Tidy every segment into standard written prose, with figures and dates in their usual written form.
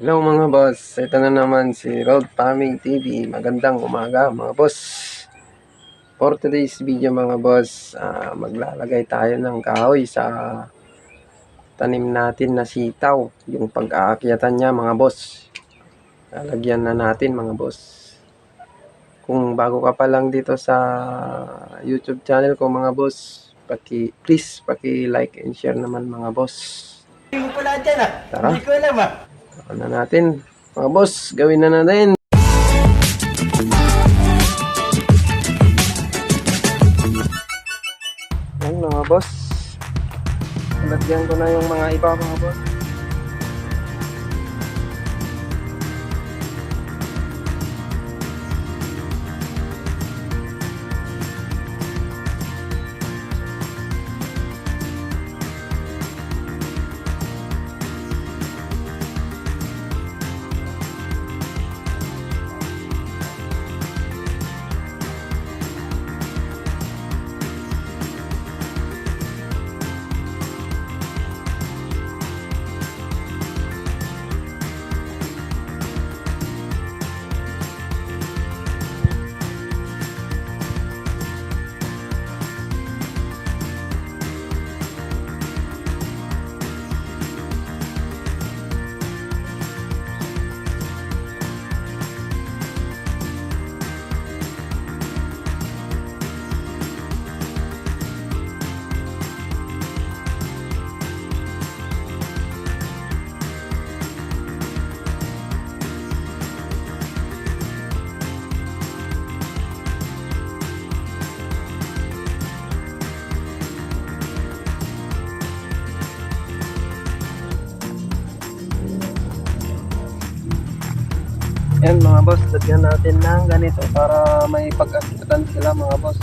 Hello mga boss, ito na naman si Road Farming TV. Magandang umaga mga boss. For today's video mga boss, maglalagay tayo ng kahoy sa tanim natin na sitaw. Yung pag-aakyatan niya mga boss, lalagyan na natin mga boss. Kung bago ka pa lang dito sa YouTube channel ko mga boss, please paki-like and share naman mga boss. Hindi mo pala dyan Tara. Hindi ko alam Ano na natin mga boss, gawin na natin. Yan mga boss, lagyan ko na yung mga iba mga boss. Yan mga boss, lagyan natin ng ganito para may pag-akyatan sila mga boss.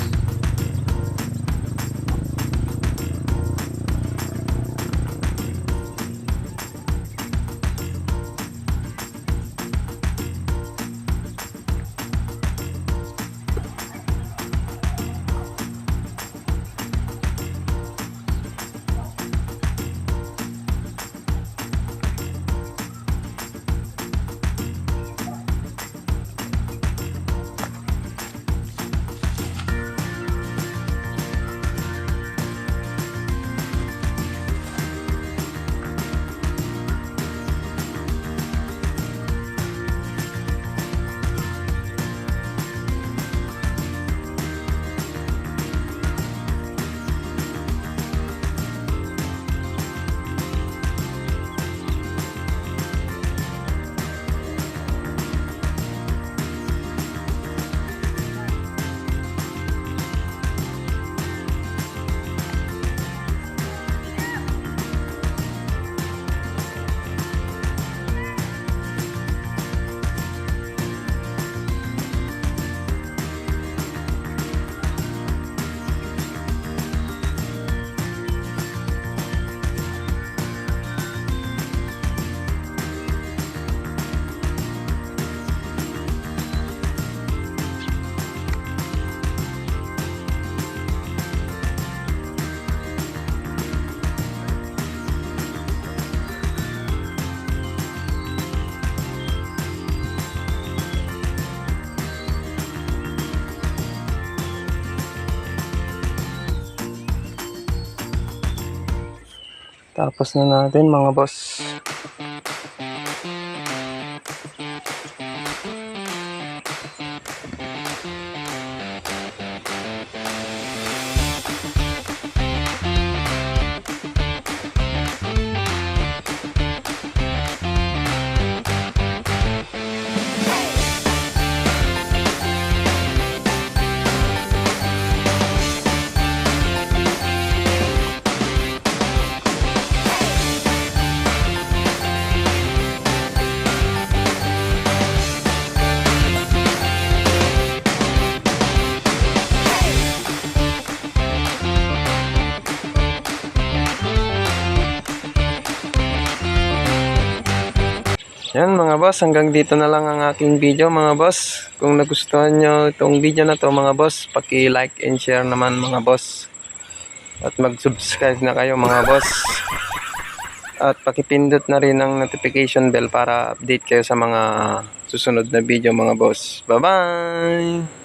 Tapos na natin mga boss. Yan mga boss, hanggang dito na lang ang aking video mga boss. Kung nagustuhan nyo itong video na to mga boss, paki-like and share naman mga boss. At mag-subscribe na kayo mga boss. At pakipindot na rin ang notification bell para update kayo sa mga susunod na video mga boss. Bye-bye!